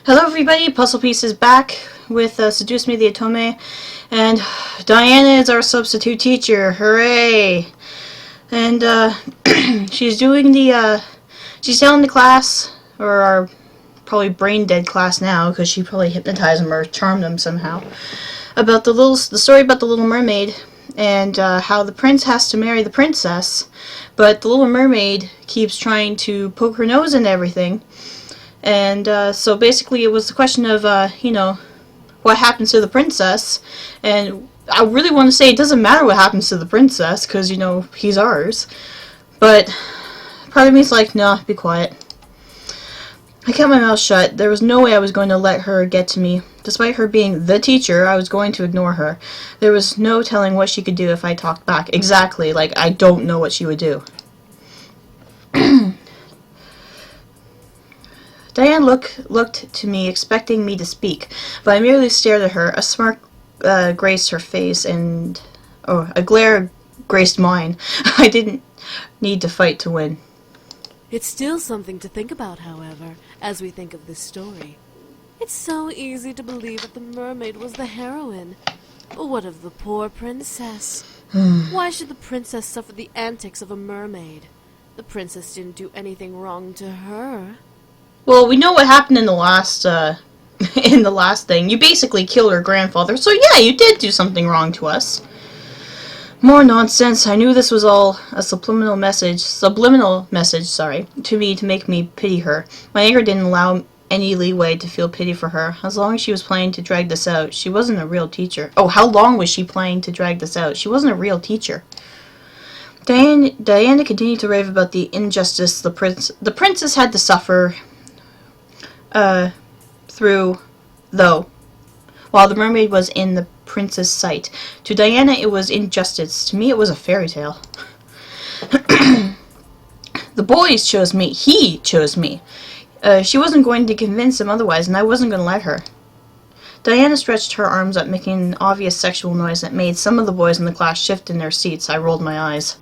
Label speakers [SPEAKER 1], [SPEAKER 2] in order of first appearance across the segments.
[SPEAKER 1] Hello everybody, PuZZlePieceZ back with Seduce Me the Otome, and Diana is our substitute teacher, hooray! And she's doing she's telling the class, or our probably brain dead class now, because she probably hypnotized them or charmed them somehow, about the story about the Little Mermaid, and how the prince has to marry the princess, but the Little Mermaid keeps trying to poke her nose into everything. And so basically it was the question of, what happens to the princess. And I really want to say it doesn't matter what happens to the princess, because, he's ours. But part of me is like, no, be quiet. I kept my mouth shut. There was no way I was going to let her get to me. Despite her being the teacher, I was going to ignore her. There was no telling what she could do if I talked back. Exactly, like I don't know what she would do. Diane looked to me, expecting me to speak, but I merely stared at her. A smirk graced her face, and a glare graced mine. I didn't need to fight to win.
[SPEAKER 2] It's still something to think about, however, as we think of this story. It's so easy to believe that the mermaid was the heroine. But what of the poor princess? Why should the princess suffer the antics of a mermaid? The princess didn't do anything wrong to her.
[SPEAKER 1] Well, we know what happened in the last, in the last thing. You basically killed her grandfather, so yeah, you did do something wrong to us. More nonsense. I knew this was all a subliminal message, to me to make me pity her. My anger didn't allow any leeway to feel pity for her. As long as she was planning to drag this out, she wasn't a real teacher. Oh, how long was she planning to drag this out? She wasn't a real teacher. Diana continued to rave about the injustice the princess had to suffer through, though, while the mermaid was in the prince's sight. To Diana it was injustice. To me it was a fairy tale. The boys chose me. He chose me. She wasn't going to convince him otherwise, and I wasn't going to let her. Diana stretched her arms up, making an obvious sexual noise that made some of the boys in the class shift in their seats. I rolled my eyes.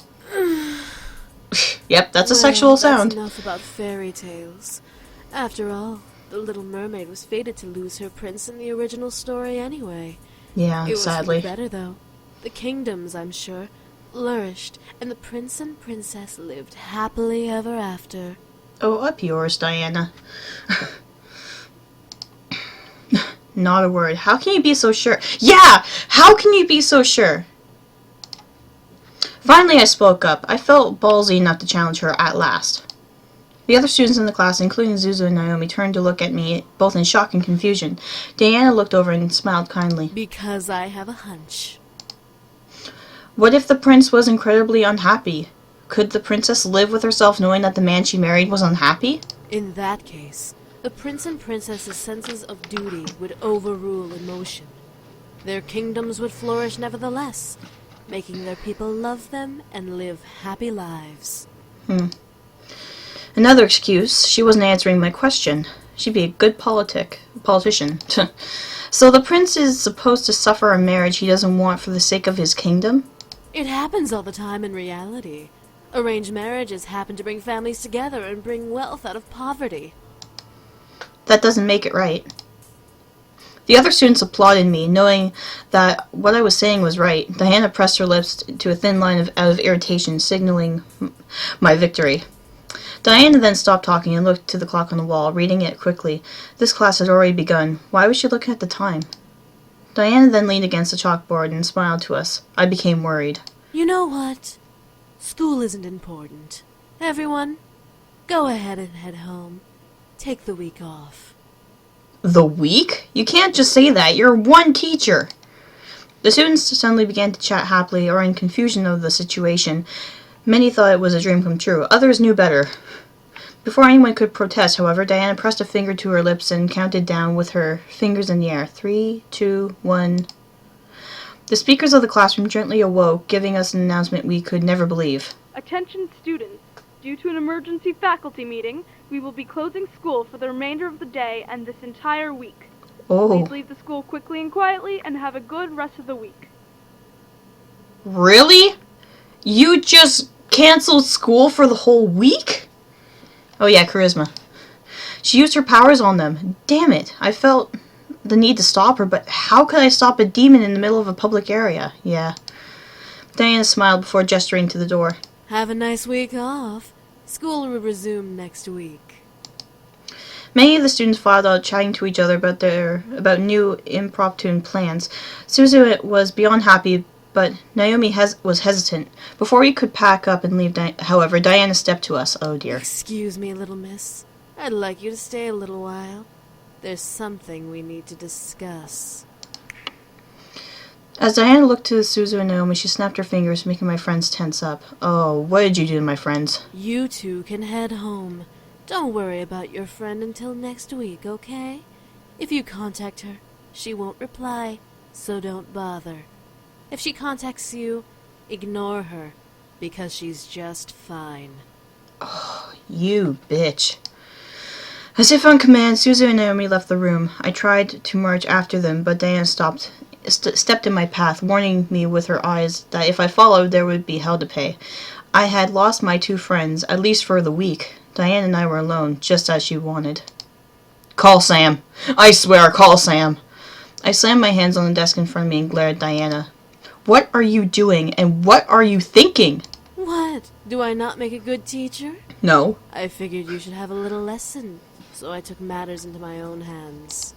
[SPEAKER 1] Yep, that's a sexual sound.
[SPEAKER 2] That's enough about fairy tales. After all, the Little Mermaid was fated to lose her prince in the original story anyway.
[SPEAKER 1] Yeah,
[SPEAKER 2] it
[SPEAKER 1] sadly.
[SPEAKER 2] It was better, though. The kingdoms, I'm sure, flourished, and the prince and princess lived happily ever after.
[SPEAKER 1] Oh, up yours, Diana. Not a word. How can you be so sure? Yeah! How can you be so sure? Finally, I spoke up. I felt ballsy enough to challenge her at last. The other students in the class, including Zuzu and Naomi, turned to look at me, both in shock and confusion. Diana looked over and smiled kindly.
[SPEAKER 2] Because I have a hunch.
[SPEAKER 1] What if the prince was incredibly unhappy? Could the princess live with herself knowing that the man she married was unhappy?
[SPEAKER 2] In that case, the prince and princess's senses of duty would overrule emotion. Their kingdoms would flourish nevertheless, making their people love them and live happy lives.
[SPEAKER 1] Another excuse, she wasn't answering my question. She'd be a good politician. So the prince is supposed to suffer a marriage he doesn't want for the sake of his kingdom?
[SPEAKER 2] It happens all the time in reality. Arranged marriages happen to bring families together and bring wealth out of poverty.
[SPEAKER 1] That doesn't make it right. The other students applauded me, knowing that what I was saying was right. Diana pressed her lips to a thin line of irritation, signaling my victory. Diana then stopped talking and looked to the clock on the wall, reading it quickly. This class had already begun. Why was she looking at the time? Diana then leaned against the chalkboard and smiled to us. I became worried.
[SPEAKER 2] You know what? School isn't important. Everyone, go ahead and head home. Take the week off.
[SPEAKER 1] The week? You can't just say that. You're one teacher. The students suddenly began to chat happily or in confusion of the situation. Many thought it was a dream come true. Others knew better. Before anyone could protest, however, Diana pressed a finger to her lips and counted down with her fingers in the air. 3, 2, 1. The speakers of the classroom gently awoke, giving us an announcement we could never believe.
[SPEAKER 3] Attention students. Due to an emergency faculty meeting, we will be closing school for the remainder of the day and this entire week.
[SPEAKER 1] Oh.
[SPEAKER 3] Please leave the school quickly and quietly and have a good rest of the week.
[SPEAKER 1] Really? You just canceled school for the whole week? Oh yeah, charisma. She used her powers on them. Damn it. I felt the need to stop her, but how could I stop a demon in the middle of a public area? Yeah. Diana smiled before gesturing to the door.
[SPEAKER 2] Have a nice week off. School will resume next week.
[SPEAKER 1] Many of the students filed out, chatting to each other about new impromptu plans. Suzu was beyond happy, but Naomi was hesitant. Before we could pack up and leave, however, Diana stepped to us. Oh dear.
[SPEAKER 2] Excuse me, little miss. I'd like you to stay a little while. There's something we need to discuss.
[SPEAKER 1] As Diana looked to Suzu and Naomi, she snapped her fingers, making my friends tense up. Oh, what did you do to my friends?
[SPEAKER 2] You two can head home. Don't worry about your friend until next week, okay? If you contact her, she won't reply, so don't bother. If she contacts you, ignore her, because she's just fine.
[SPEAKER 1] Oh, you bitch. As if on command, Suzu and Naomi left the room. I tried to march after them, but Diana stepped in my path, warning me with her eyes that if I followed, there would be hell to pay. I had lost my two friends, at least for the week. Diane and I were alone, just as she wanted. Call Sam. I swear, call Sam. I slammed my hands on the desk in front of me and glared at Diana. What are you doing, and what are you thinking?
[SPEAKER 2] What? Do I not make a good teacher?
[SPEAKER 1] No.
[SPEAKER 2] I figured you should have a little lesson, so I took matters into my own hands.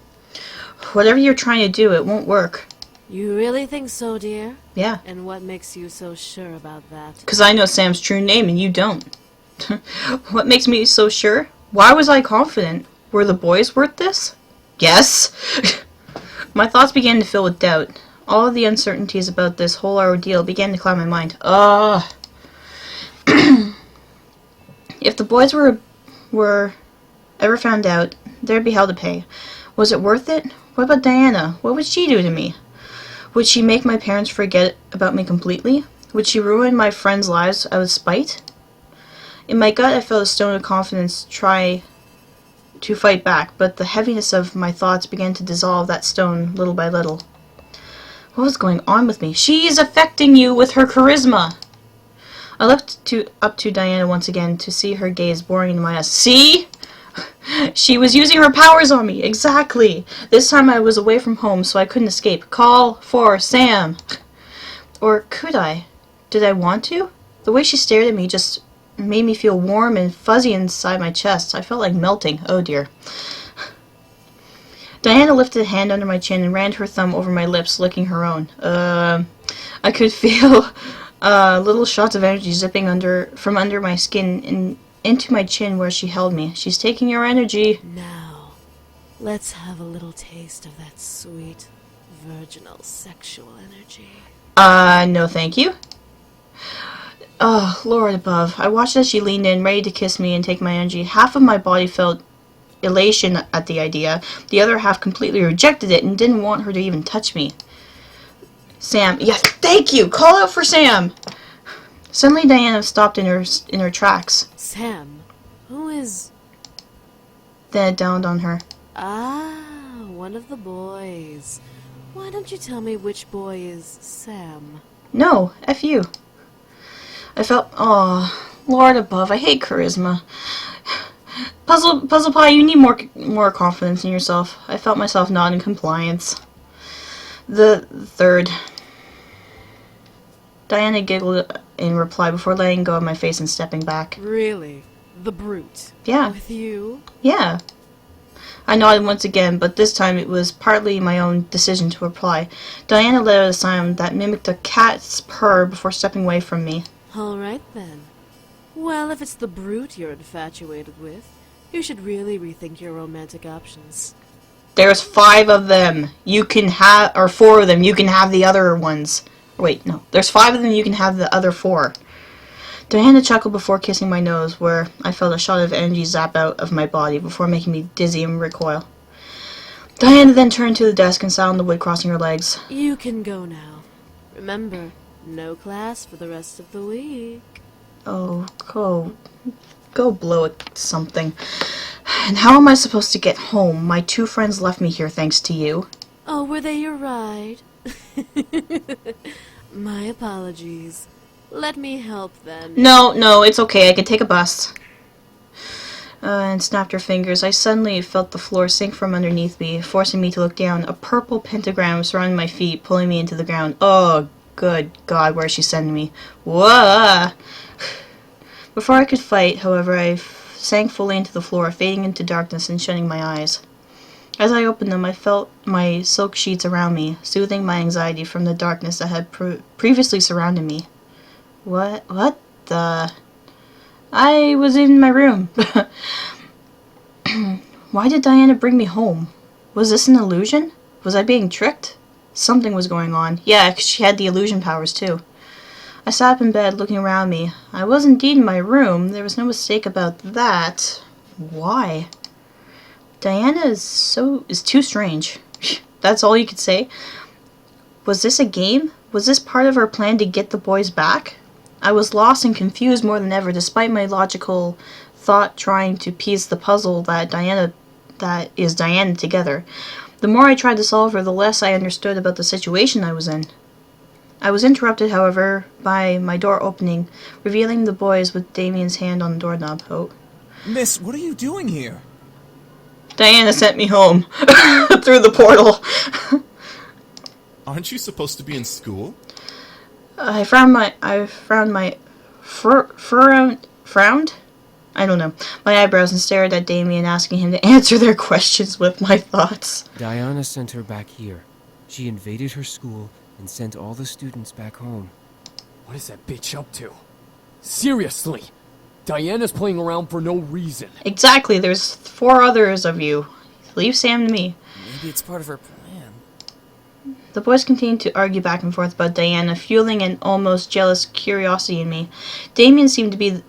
[SPEAKER 1] Whatever you're trying to do, it won't work.
[SPEAKER 2] You really think so, dear?
[SPEAKER 1] Yeah.
[SPEAKER 2] And what makes you so sure about that?
[SPEAKER 1] Because I know Sam's true name and you don't. What makes me so sure? Why was I confident? Were the boys worth this? Yes. My thoughts began to fill with doubt. All of the uncertainties about this whole ordeal began to cloud my mind. If the boys were ever found out, there'd be hell to pay. Was it worth it? What about Diana? What would she do to me? Would she make my parents forget about me completely? Would she ruin my friends' lives out of spite? In my gut, I felt a stone of confidence try to fight back, but the heaviness of my thoughts began to dissolve that stone little by little. What was going on with me? She is affecting you with her charisma. I looked up to Diana once again to see her gaze boring into my eyes. See? She was using her powers on me. Exactly. This time I was away from home, so I couldn't escape. Call for Sam. Or could I? Did I want to? The way she stared at me just made me feel warm and fuzzy inside my chest. I felt like melting. Oh dear. Diana lifted a hand under my chin and ran her thumb over my lips, licking her own. I could feel little shots of energy zipping from under my skin and into my chin where she held me. She's taking your energy.
[SPEAKER 2] Now, let's have a little taste of that sweet, virginal sexual energy.
[SPEAKER 1] No thank you. Oh, Lord above. I watched as she leaned in, ready to kiss me and take my energy. Half of my body felt elation at the idea. The other half completely rejected it and didn't want her to even touch me. Sam. Yes, thank you! Call out for Sam! Suddenly Diana stopped in her tracks.
[SPEAKER 2] Sam? Who is...
[SPEAKER 1] Then it dawned on her.
[SPEAKER 2] Ah, one of the boys. Why don't you tell me which boy is Sam?
[SPEAKER 1] No, F you. I felt... Oh, Lord above, I hate charisma. Puzzle Pie, you need more confidence in yourself. I felt myself nod in compliance. The third. Diana giggled in reply before letting go of my face and stepping back.
[SPEAKER 2] Really? The brute?
[SPEAKER 1] Yeah.
[SPEAKER 2] With you?
[SPEAKER 1] Yeah. I nodded once again, but this time it was partly my own decision to reply. Diana let out a sound that mimicked a cat's purr before stepping away from me.
[SPEAKER 2] All right, then. Well, if it's the brute you're infatuated with, you should really rethink your romantic options.
[SPEAKER 1] There's 5 of them. You can have, or 4 of them. You can have the other ones. Wait, no. There's 5 of them. You can have the other 4. Diana chuckled before kissing my nose, where I felt a shot of energy zap out of my body before making me dizzy and recoil. Diana then turned to the desk and sat on the wood, crossing her legs.
[SPEAKER 2] You can go now. Remember, no class for the rest of the week.
[SPEAKER 1] Oh, go blow it something. And how am I supposed to get home? My 2 friends left me here thanks to you.
[SPEAKER 2] Oh, were they your ride? My apologies. Let me help then.
[SPEAKER 1] No, it's okay. I can take a bus. and snapped her fingers. I suddenly felt the floor sink from underneath me, forcing me to look down. A purple pentagram surrounded my feet, pulling me into the ground. Oh, good God, where is she sending me? Whoa! Before I could fight, however, I sank fully into the floor, fading into darkness and shutting my eyes. As I opened them, I felt my silk sheets around me, soothing my anxiety from the darkness that had previously surrounded me. What the... I was in my room. Why did Diana bring me home? Was this an illusion? Was I being tricked? Something was going on. Yeah, 'cause she had the illusion powers too. I sat up in bed, looking around me. I was indeed in my room. There was no mistake about that. Why? Diana is too strange. That's all you could say. Was this a game? Was this part of her plan to get the boys back? I was lost and confused more than ever, despite my logical thought trying to piece the puzzle that is Diana together. The more I tried to solve her, the less I understood about the situation I was in. I was interrupted, however, by my door opening, revealing the boys with Damien's hand on the doorknob. Oh.
[SPEAKER 4] Miss, what are you doing here?
[SPEAKER 1] Diana sent me home through the portal.
[SPEAKER 5] Aren't you supposed to be in school?
[SPEAKER 1] I frowned. I don't know. My eyebrows and stared at Damien, asking him to answer their questions with my thoughts.
[SPEAKER 6] Diana sent her back here. She invaded her school and sent all the students back home.
[SPEAKER 7] What is that bitch up to? Seriously! Diana's playing around for no reason.
[SPEAKER 1] Exactly, there's 4 others of you. Leave Sam to me.
[SPEAKER 4] Maybe it's part of her plan.
[SPEAKER 1] The boys continued to argue back and forth about Diana, fueling an almost jealous curiosity in me. Damien seemed to be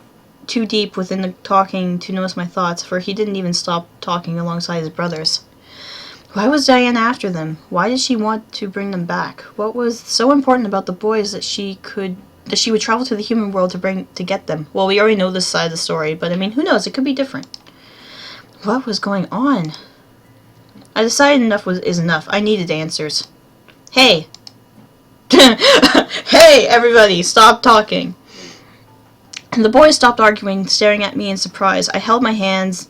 [SPEAKER 1] too deep within the talking to notice my thoughts, for he didn't even stop talking alongside his brothers. Why was Diana after them? Why did she want to bring them back? What was so important about the boys that she would travel to the human world to get them? Well, we already know this side of the story, but I mean, who knows? It could be different. What was going on? I decided enough is enough. I needed answers. Hey! Hey, everybody! Stop talking! And the boys stopped arguing, staring at me in surprise. I held my hands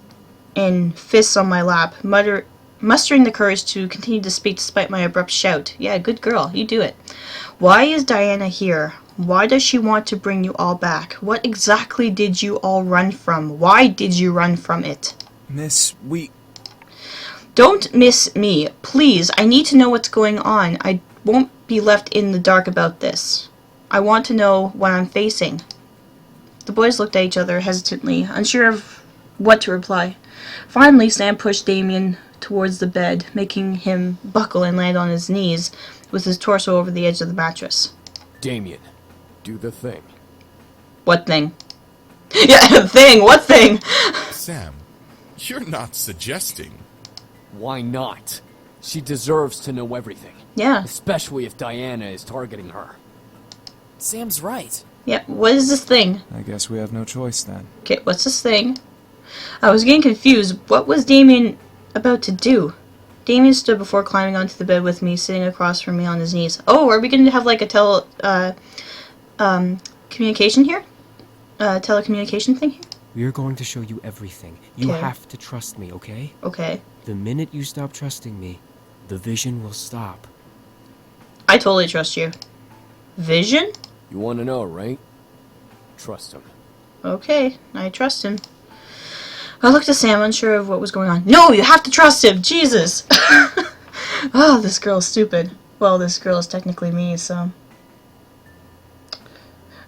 [SPEAKER 1] in fists on my lap, mustering the courage to continue to speak despite my abrupt shout. Yeah, good girl. You do it. Why is Diana here? Why does she want to bring you all back? What exactly did you all run from? Why did you run from it?
[SPEAKER 4] Miss,
[SPEAKER 1] Don't miss me. Please, I need to know what's going on. I won't be left in the dark about this. I want to know what I'm facing. The boys looked at each other hesitantly, unsure of what to reply. Finally, Sam pushed Damien towards the bed, making him buckle and land on his knees with his torso over the edge of the mattress.
[SPEAKER 7] Damien, do the thing.
[SPEAKER 1] What thing? Yeah, thing! What thing?
[SPEAKER 5] Sam, you're not suggesting.
[SPEAKER 7] Why not? She deserves to know everything.
[SPEAKER 1] Yeah.
[SPEAKER 7] Especially if Diana is targeting her.
[SPEAKER 4] Sam's right.
[SPEAKER 1] Yeah, what is this thing?
[SPEAKER 4] I guess we have no choice then.
[SPEAKER 1] Okay, what's this thing? I was getting confused. What was Damien about to do? Damien stood before climbing onto the bed with me, sitting across from me on his knees. Oh, are we going to have like a communication here? Telecommunication thing here?
[SPEAKER 6] We are going to show you everything. You
[SPEAKER 1] Okay.
[SPEAKER 6] have to trust me, okay?
[SPEAKER 1] Okay.
[SPEAKER 6] The minute you stop trusting me, the vision will stop.
[SPEAKER 1] I totally trust you. Vision?
[SPEAKER 7] You want to know, right? Trust him.
[SPEAKER 1] Okay, I trust him. I looked at Sam, unsure of what was going on. No, you have to trust him! Jesus! Oh, this girl's stupid. Well, this girl is technically me, so...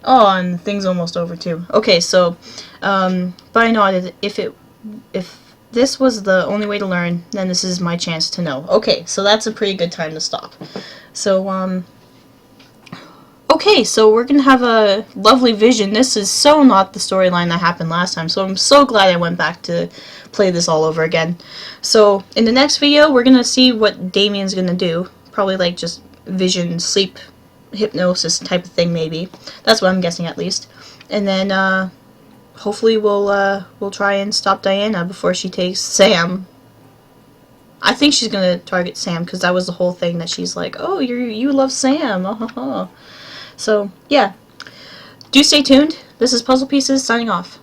[SPEAKER 1] Oh, and the thing's almost over, too. Okay, so, but I nodded. If this was the only way to learn, then this is my chance to know. Okay, so that's a pretty good time to stop. So, okay, so we're gonna have a lovely vision. This is so not the storyline that happened last time, so I'm so glad I went back to play this all over again. So, in the next video, we're gonna see what Damien's gonna do. Probably like just vision, sleep, hypnosis type of thing, maybe. That's what I'm guessing, at least. And then, hopefully we'll try and stop Diana before she takes Sam. I think she's gonna target Sam, because that was the whole thing that she's like, oh, you love Sam, So, yeah. Do stay tuned. This is PuZZlePieceZ signing off.